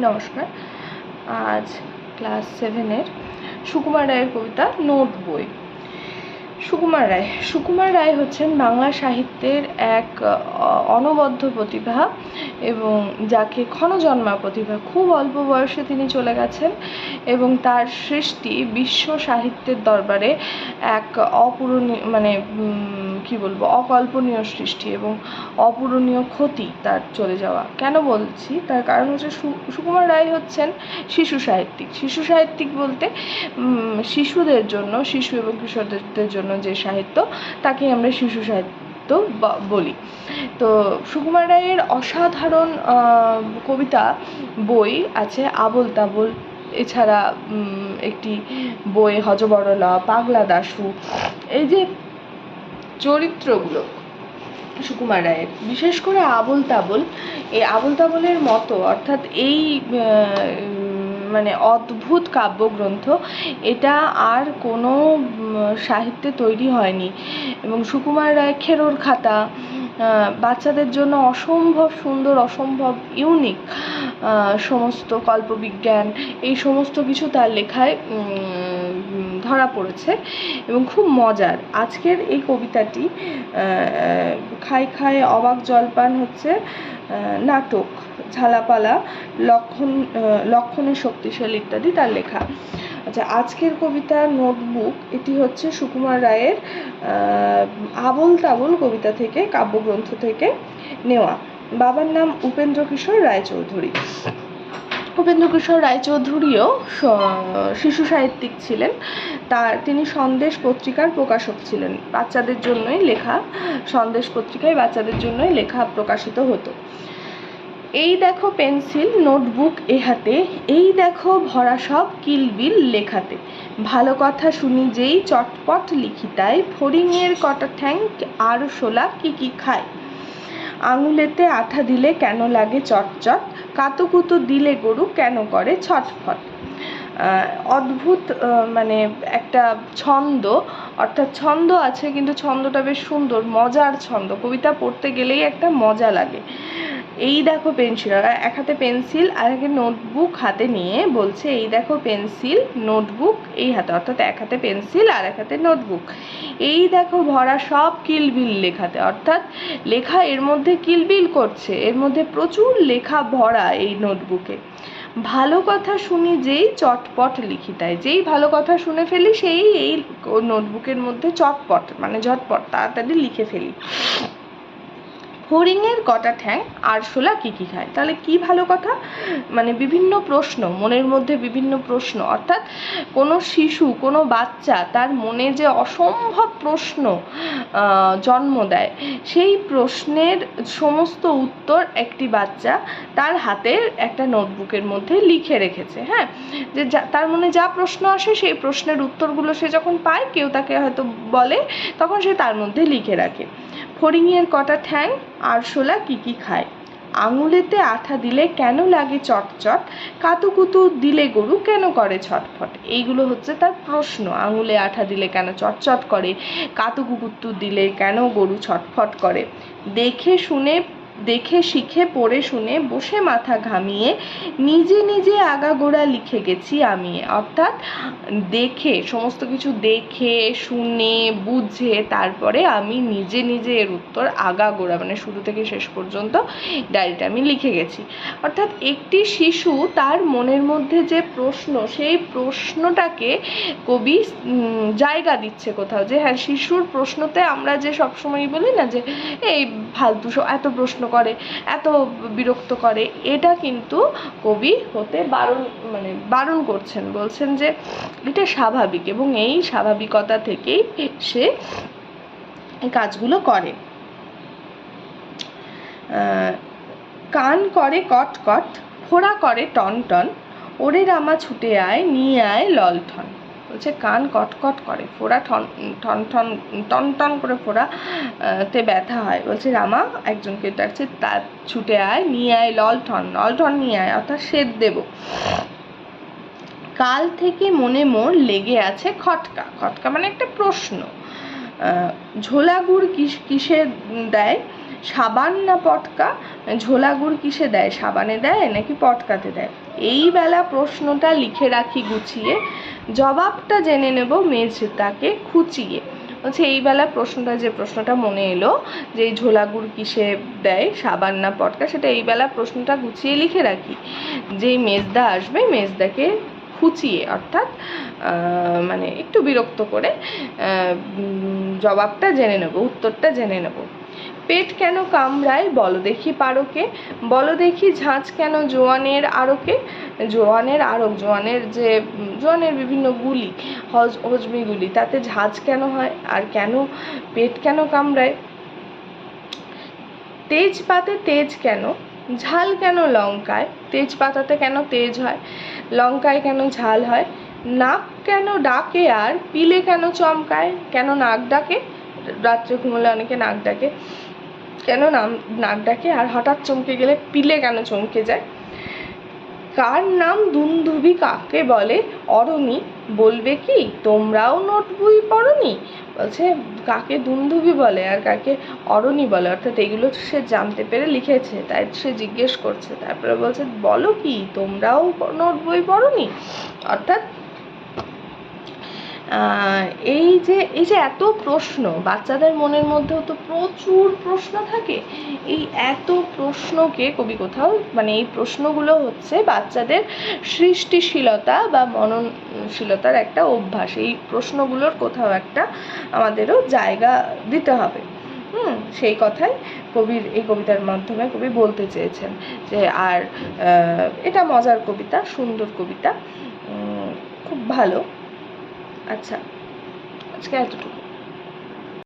নমস্কার। আজ ক্লাস 7-এর সুকুমার রায়ের কবিতা নোট বই। সুকুমার রায় হচ্ছেন বাংলা সাহিত্যের এক অনবদ্য প্রতিভা এবং যাকে ক্ষণজন্মা প্রতিভা। খুব অল্প বয়সে তিনি চলে গেছেন এবং তার সৃষ্টি বিশ্ব সাহিত্যের দরবারে এক অকল্পনীয় সৃষ্টি এবং অপূরণীয় ক্ষতি তার চলে যাওয়া। কেন বলছি? তার কারণ হচ্ছে সুকুমার রায় হচ্ছেন শিশু সাহিত্যিক বলতে শিশুদের জন্য, শিশু এবং কিশোরদের জন্য যে সাহিত্য, তাকে আমরা শিশু সাহিত্য বলি। তো সুকুমার রায়ের অসাধারণ কবিতা বই আছে, আবোল তাবোল, এছাড়া একটি বই হযবরল, পাগলা দাশু। এই যে চরিত্রগুলো সুকুমার রায়ের, বিশেষ করে আবোল তাবোলের মতো, অর্থাৎ এই অদ্ভুত কাব্যগ্রন্থ এটা আর কোনো সাহিত্যে তৈরি হয়নি। এবং সুকুমার রায় খেরোর খাতা, বাচ্চাদের জন্য অসম্ভব সুন্দর, অসম্ভব ইউনিক সমস্ত কল্পবিজ্ঞান, এই সমস্ত কিছু তার লেখায় ধরা পড়েছে এবং খুব মজার। আজকের এই কবিতাটি খায় খায় অবাক জলপান হচ্ছে নাটক, ঝালাপালা, লক্ষণের শক্তিশালী ইত্যাদি তার লেখা। আচ্ছা, আজকের কবিতা নোটবুক, এটি হচ্ছে সুকুমার রায়ের আবোল তাবোল কবিতা থেকে, কাব্যগ্রন্থ থেকে নেওয়া। বাবার নাম উপেন্দ্র কিশোর রায়চৌধুরী। উপেন্দ্র কিশোর রায়চৌধুরীও শিশু সাহিত্যিক ছিলেন। তিনি সন্দেশ পত্রিকার প্রকাশক ছিলেন। বাচ্চাদের জন্যই লেখা, সন্দেশ পত্রিকায় বাচ্চাদের জন্যই লেখা প্রকাশিত হতো। এই দেখো পেন্সিল নোটবুক এ হাতে, এই দেখো ভরা সব কিলবিল লেখাতে, ভালো কথা শুনি যেই চটপট লিখি তাই, ফড়িংয়ের কটা ঠ্যাং আর শোলা কি খায়, আঙুলেতে আঠা দিলে কেন লাগে চটচট, কাতুকুতু দিলে গরু কেন করে ছটফট। অদ্ভুত একটা ছন্দ, অর্থাৎ ছন্দ আছে কিন্তু ছন্দটা বেশ সুন্দর, মজার ছন্দ। কবিতা পড়তে গেলেই একটা মজা লাগে। এই দেখো পেন্সিল, এক হাতে পেন্সিল আর এক নোটবুক হাতে নিয়ে বলছে এই দেখো পেন্সিল নোটবুক এই হাতে, অর্থাৎ এক হাতে পেন্সিল আর এক হাতে নোটবুক। এই দেখো ভরা সব কিলবিল লেখাতে, অর্থাৎ লেখা এর মধ্যে কিলবিল করছে, এর মধ্যে প্রচুর লেখা ভরা এই নোটবুকে। ভালো কথা শুনি যেই চটপট লিখি তাই, যেই ভালো কথা শুনে ফেলি সেই এই নোটবুকের মধ্যে চটপট ঝটপট তাড়াতাড়ি লিখে ফেলি। ফড়িংয়ের কটা ঠ্যাং আর শোলা কি খায়। তাহলে কি ভালো কথা? বিভিন্ন প্রশ্ন, মনের মধ্যে বিভিন্ন প্রশ্ন, অর্থাৎ কোনো শিশু, কোনো বাচ্চা তার মনে যে অসম্ভব প্রশ্ন জন্ম দেয়, সেই প্রশ্নের সমস্ত উত্তর একটি বাচ্চা তার হাতের একটা নোটবুকের মধ্যে লিখে রেখেছে। হ্যাঁ, যে তার মনে যা প্রশ্ন আসে সেই প্রশ্নের উত্তরগুলো সে যখন পায়, কেউ তাকে হয়তো বলে, তখন সে তার মধ্যে লিখে রাখে। ফড়িংয়ের কটা ঠ্যাং আর শোলা কি খায়, আঙুলেতে আঠা দিলে কেন লাগে চটচট, কাতুকুতু দিলে গরু কেন করে ছটফট। এইগুলো হচ্ছে তার প্রশ্ন। আঙুলে আঠা দিলে কেন চটচট করে, কাতুকুতু দিলে কেন গরু ছটফট করে। দেখে শিখে পড়ে শুনে বসে মাথা ঘামিয়ে নিজে নিজে আগাগোড়া লিখে গেছি আমি। অর্থাৎ দেখে, সমস্ত কিছু দেখে শুনে বুঝে তারপরে আমি নিজে নিজে এর উত্তর আগাগোড়া শুরু থেকে শেষ পর্যন্ত ডায়েরিটা আমি লিখে গেছি। অর্থাৎ একটি শিশু তার মনের মধ্যে যে প্রশ্ন, সেই প্রশ্নটাকে কবি জায়গা দিচ্ছে কোথাও, যে হ্যাঁ, শিশুর প্রশ্নতে আমরা যে সবসময় বলি না যে এই ফালতু এত প্রশ্ন করে, এত বিরক্ত করে, এটা কিন্তু কবি হতে বারণ করছেন, বলছেন যে এটা স্বাভাবিক এবং এই স্বাভাবিকতা থেকেই সে কাজগুলো করে। কান করে কট কট, ফোড়া করে টন টন, ওরে রামা ছুটে আয় নিয়ে আয় ললঠন। বলছে কান কটকট করে, ফোড়া টন টন করে ফোড়া তে ব্যথা হয়। বলছে রামা একজনকে ডাকছে, তার ছুটে আয় নিয়ে আয় ললঠন নিয়ে আয়, অর্থাৎ সেদ দেব। কাল থেকে মনে মোর লেগে আছে খটকা একটা প্রশ্ন। ঝোলা গুড় কিসে দেয়, সাবান না পটকা, ঝোলা গুড় কিসে দেয়, সাবানে দেয় নাকি পটকাতে দেয়? এই বেলা প্রশ্নটা লিখে রাখি গুছিয়ে, জবাবটা জেনে নেব মেজদাকে খুঁচিয়ে। বলছে এই বেলা প্রশ্নটা, যে প্রশ্নটা মনে এলো যে এই ঝোলা গুড় কিসে দেয়, সাবান না পটকা, সেটা এই বেলা প্রশ্নটা গুছিয়ে লিখে রাখি, যেই মেজদা আসবে মেজদাকে খুঁচিয়ে, অর্থাৎ মানে একটু বিরক্ত করে জবাবটা জেনে নেব, উত্তরটা জেনে নেব। পেট কেন কামড়ায় বলো দেখি পারকে, বলো দেখি ঝাঁঝ কেন জোয়ানের আরকে, জোয়ানের আরক, জোয়ানের বিভিন্ন গুলি, হজমি গুলি, তাতে ঝাঁঝ কেন হয়, আর কেন পেট কেন কামড়ায়? তেজপাতে তেজ কেন, ঝাল কেন লঙ্কায়, তেজপাতাতে কেন তেজ হয়, লঙ্কায় কেন ঝাল হয়? নাক কেন ডাকে আর পিলে কেন চমকায়, কেন নাক ডাকে, রাত্রে ঘুমোলে অনেকে নাক ডাকে, কেন নাক ডাকে আর হঠাৎ চমকে গেলে পিলে কেন চমকে যায়? কার নাম দুন্দুভি কাকে বলে, অরণি বলবে কি তোমরাও নোট বই পড়নি? বলছে কাকে দুন্দুভি বলে আর কাকে অরণি বলে, অর্থাৎ এগুলো সে জানতে পেরে লিখেছে, তাই সে জিজ্ঞেস করছে। তারপরে বলছে বলো কি তোমরাও নোট বই পড়নি, অর্থাৎ এই যে এত প্রশ্ন, বাচ্চাদের মনের মধ্যেও তো প্রচুর প্রশ্ন থাকে, এই এত প্রশ্নকে কবি কোথাও, মানে এই প্রশ্নগুলো হচ্ছে বাচ্চাদের সৃষ্টিশীলতা বা মননশীলতার একটা অভ্যাস, এই প্রশ্নগুলোর কোথাও একটা আমাদেরও জায়গা দিতে হবে। সেই কথাই কবির এই কবিতার মাধ্যমে কবি বলতে চেয়েছেন যে, আর এটা মজার কবিতা, সুন্দর কবিতা, খুব ভালো। আচ্ছা, আজকে এতটুকু।